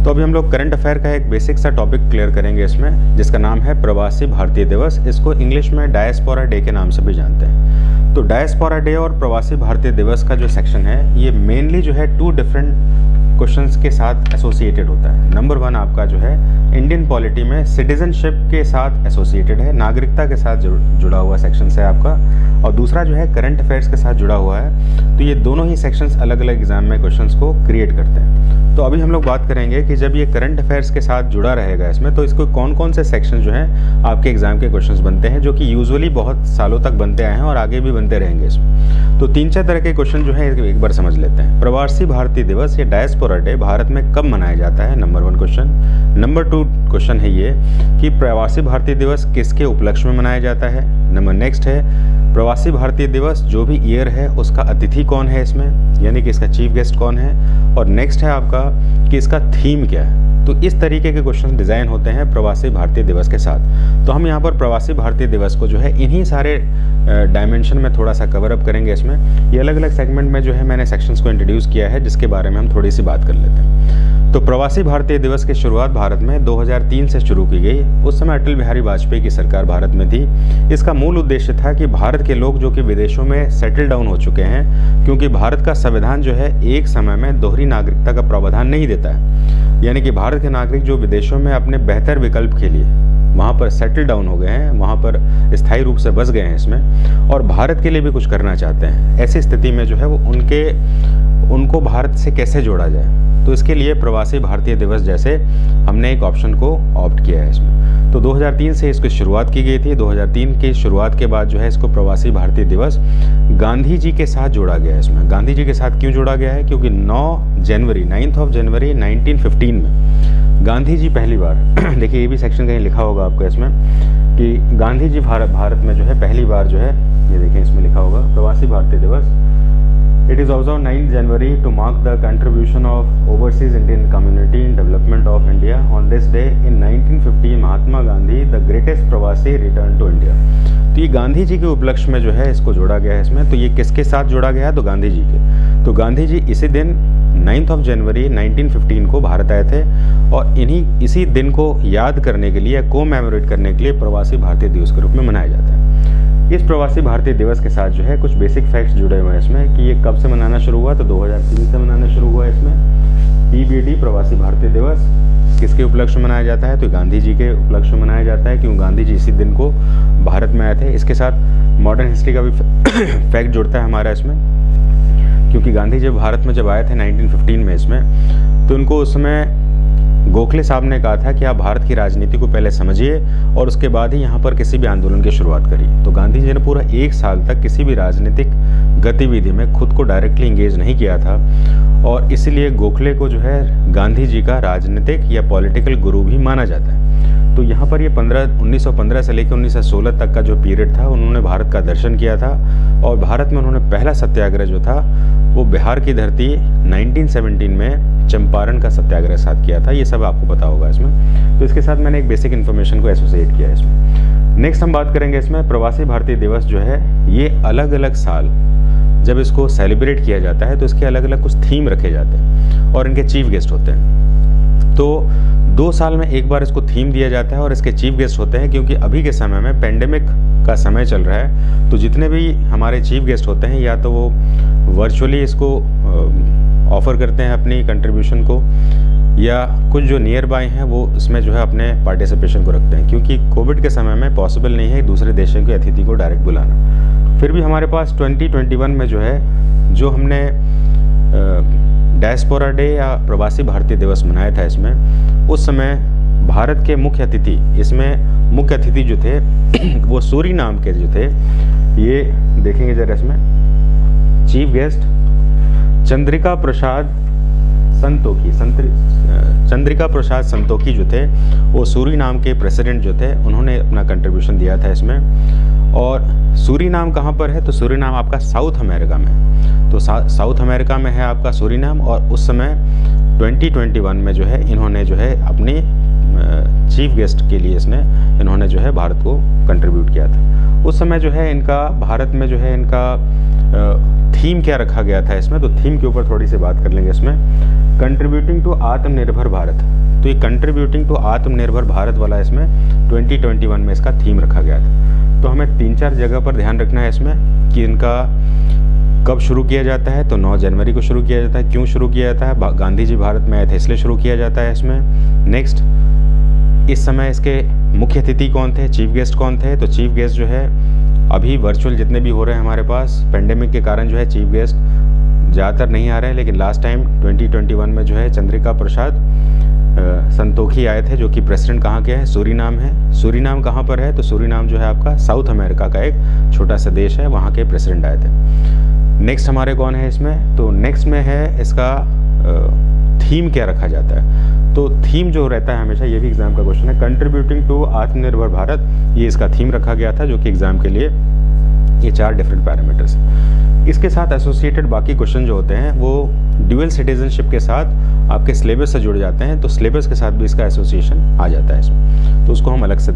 तो अभी हम लोग करंट अफेयर का एक बेसिक सा टॉपिक क्लियर करेंगे इसमें, जिसका नाम है प्रवासी भारतीय दिवस। इसको इंग्लिश में डायस्पोरा डे के नाम से भी जानते हैं। तो डायस्पोरा डे और प्रवासी भारतीय दिवस का जो सेक्शन है, ये मेनली जो है 2 डिफरेंट क्वेश्चंस के साथ एसोसिएटेड होता है। नंबर 1 आपका जो है इंडियन पॉलिटी में सिटीजनशिप के साथ एसोसिएटेड है, नागरिकता के साथ जुड़ा हुआ सेक्शन है आपका, और दूसरा जो है करंट अफेयर्स के साथ जुड़ा हुआ है। तो ये दोनों ही सेक्शंस अलग अलग एग्जाम में क्वेश्चंस को क्रिएट करते हैं। तो अभी हम लोग बात करेंगे कि जब ये करंट अफेयर्स के साथ जुड़ा रहेगा इसमें, तो इसको कौन कौन से सेक्शन जो हैं आपके एग्जाम के क्वेश्चंस बनते हैं, जो कि यूजुअली बहुत सालों तक बनते आए हैं और आगे भी बनते रहेंगे इसमें। तो 3-4 तरह के क्वेश्चन जो है एक बार समझ लेते हैं। प्रवासी भारतीय दिवस या डायस्पोरा डे भारत में कब मनाया जाता है, नंबर 1 क्वेश्चन। नंबर 2 क्वेश्चन है ये कि प्रवासी भारतीय दिवस किसके उपलक्ष्य में मनाया जाता है। नेक्स्ट है प्रवासी भारतीय दिवस जो भी ईयर है उसका अतिथि कौन है इसमें, यानी कि इसका चीफ गेस्ट कौन है। और नेक्स्ट है आपका कि इसका थीम क्या है। तो इस तरीके के क्वेश्चन डिज़ाइन होते हैं प्रवासी भारतीय दिवस के साथ। तो हम यहाँ पर प्रवासी भारतीय दिवस को जो है इन्हीं सारे डायमेंशन में थोड़ा सा कवर अप करेंगे इसमें। ये अलग अलग सेगमेंट में जो है मैंने सेक्शंस को इंट्रोड्यूस किया है, जिसके बारे में हम थोड़ी सी बात कर लेते हैं। तो प्रवासी भारतीय दिवस की शुरुआत भारत में 2003 से शुरू की गई। उस समय अटल बिहारी वाजपेयी की सरकार भारत में थी। इसका मूल उद्देश्य था कि भारत के लोग जो कि विदेशों में सेटल डाउन हो चुके हैं, क्योंकि भारत का संविधान जो है एक समय में दोहरी नागरिकता का प्रावधान नहीं देता है, यानी कि भारत के नागरिक जो विदेशों में अपने बेहतर विकल्प के लिए वहाँ पर सेटल डाउन हो गए हैं, वहाँ पर स्थायी रूप से बस गए हैं इसमें, और भारत के लिए भी कुछ करना चाहते हैं, ऐसी स्थिति में जो है वो उनको भारत से कैसे जोड़ा जाए। तो इसके लिए प्रवासी भारतीय दिवस जैसे हमने एक ऑप्शन को ऑप्ट किया है इसमें। तो 2003 से इसकी शुरुआत की गई थी। 2003 की शुरुआत के बाद जो है इसको प्रवासी भारतीय दिवस गांधी जी के साथ जोड़ा गया है इसमें। गांधी जी के साथ क्यों जोड़ा गया है, क्योंकि 9 जनवरी 1915 में गांधी जी पहली बार देखिए ये भी सेक्शन कहीं लिखा होगा आपको इसमें कि गांधी जी भारत में जो है पहली बार जो है, ये देखिए इसमें लिखा होगा प्रवासी भारतीय दिवस। It is also 9 January to mark the contribution of overseas Indian community in development of India. On this day in 1950, Mahatma Gandhi the greatest प्रवासी returned to India. तो ये गांधी जी के उपलक्ष्य में जो है इसको जोड़ा गया है इसमें। तो ये किसके साथ जोड़ा गया है, तो गांधी जी के। तो गांधी जी इसी दिन 9 जनवरी 1915 को भारत आए थे, और इसी दिन को याद करने के लिए, कोमेमोरेट करने के लिए प्रवासी भारतीय दिवस के रूप में मनाया जाता है। इस प्रवासी भारतीय दिवस के साथ जो है कुछ बेसिक फैक्ट्स जुड़े हुए हैं इसमें कि ये कब से मनाना शुरू हुआ। तो 2003 से मनाना शुरू हुआ इसमें। PBD प्रवासी भारतीय दिवस किसके उपलक्ष्य में मनाया जाता है, तो गांधी जी के उपलक्ष्य में मनाया जाता है, क्योंकि गांधी जी इसी दिन को भारत में आए थे। इसके साथ मॉडर्न हिस्ट्री का भी फैक्ट जुड़ता है हमारा इसमें, क्योंकि गांधी जी भारत में जब आए थे 1915 में इसमें, तो उनको उस समय गोखले साहब ने कहा था कि आप भारत की राजनीति को पहले समझिए और उसके बाद ही यहाँ पर किसी भी आंदोलन की शुरुआत करिए। तो गांधी जी ने पूरा 1 साल तक किसी भी राजनीतिक गतिविधि में खुद को डायरेक्टली इंगेज नहीं किया था, और इसीलिए गोखले को जो है गांधी जी का राजनीतिक या पॉलिटिकल गुरु भी माना जाता है। तो यहाँ पर ये 1915 से लेकर 1916 तक का जो पीरियड था, उन्होंने भारत का दर्शन किया था, और भारत में उन्होंने पहला सत्याग्रह जो था वो बिहार की धरती 1917 में चंपारण का सत्याग्रह साथ किया था। ये सब आपको पता होगा इसमें। तो इसके साथ मैंने एक बेसिक इन्फॉर्मेशन को एसोसिएट किया है इसमें। नेक्स्ट हम बात करेंगे इसमें प्रवासी भारतीय दिवस जो है, ये अलग अलग साल जब इसको सेलिब्रेट किया जाता है तो इसके अलग अलग कुछ थीम रखे जाते हैं और इनके चीफ गेस्ट होते हैं। तो 2 साल में एक बार इसको थीम दिया जाता है और इसके चीफ गेस्ट होते हैं, क्योंकि अभी के समय में पेंडेमिक का समय चल रहा है। तो जितने भी हमारे चीफ गेस्ट होते हैं, या तो वो वर्चुअली इसको ऑफ़र करते हैं अपनी कंट्रीब्यूशन को, या कुछ जो नियर बाय हैं वो इसमें जो है अपने पार्टिसिपेशन को रखते हैं, क्योंकि कोविड के समय में पॉसिबल नहीं है दूसरे देशों के अतिथि को डायरेक्ट बुलाना। फिर भी हमारे पास 2021 में जो है, जो हमने डायस्पोरा डे या प्रवासी भारतीय दिवस मनाया था इसमें, उस समय भारत के मुख्य अतिथि, इसमें मुख्य अतिथि जो थे वो सूरीनाम के जो थे, ये देखेंगे जरा इसमें, चीफ गेस्ट चंद्रिका प्रसाद संतोखी जो थे, वो सूरीनाम के प्रेसिडेंट जो थे, उन्होंने अपना कंट्रीब्यूशन दिया था इसमें। और सूरीनाम कहाँ पर है, तो सूरीनाम आपका साउथ अमेरिका में है। तो साउथ अमेरिका में है आपका सूरीनाम, और उस समय 2021 में जो है इन्होंने जो है अपनी चीफ गेस्ट के लिए इन्होंने जो है भारत को कंट्रीब्यूट किया था। उस समय जो है इनका भारत में जो है इनका थीम क्या रखा गया था इसमें, तो थीम के ऊपर थोड़ी सी बात कर लेंगे इसमें। कंट्रीब्यूटिंग टू आत्मनिर्भर भारत, तो ये कंट्रीब्यूटिंग टू आत्मनिर्भर भारत वाला इसमें 2021 में इसका थीम रखा गया था। तो हमें 3-4 जगह पर ध्यान रखना है इसमें कि इनका कब शुरू किया जाता है, तो 9 जनवरी को शुरू किया जाता है। क्यों शुरू किया जाता है, गांधी जी भारत में आए थे इसलिए शुरू किया जाता है इसमें। नेक्स्ट, इस समय इसके मुख्य अतिथि कौन थे, चीफ गेस्ट कौन थे, तो चीफ गेस्ट जो है अभी वर्चुअल जितने भी हो रहे हैं हमारे पास, पेंडेमिक के कारण जो है चीफ गेस्ट ज़्यादातर नहीं आ रहे हैं, लेकिन लास्ट टाइम 2021 में जो है चंद्रिका प्रसाद संतोखी आए थे, जो कि प्रेसिडेंट कहाँ के हैं, सूरीनाम है। सूरीनाम कहाँ पर है, तो सूरीनाम जो है आपका साउथ अमेरिका का एक छोटा सा देश है, वहाँ के प्रेसिडेंट आए थे। नेक्स्ट हमारे कौन है इसमें, तो नेक्स्ट में है इसका थीम क्या रखा जाता है। तो थीम जो रहता है हमेशा, ये भी एग्जाम का क्वेश्चन है, कंट्रीब्यूटिंग टू आत्मनिर्भर भारत, ये इसका थीम रखा गया था, जो कि एग्जाम के लिए ये 4 डिफरेंट पैरामीटर्स हैं। इसके साथ एसोसिएटेड बाकी क्वेश्चन जो होते हैं वो ड्यूअल सिटीजनशिप के साथ आपके सिलेबस से जुड़ जाते हैं, तो सिलेबस के साथ भी इसका एसोसिएशन आ जाता है इसमें, तो उसको हम अलग से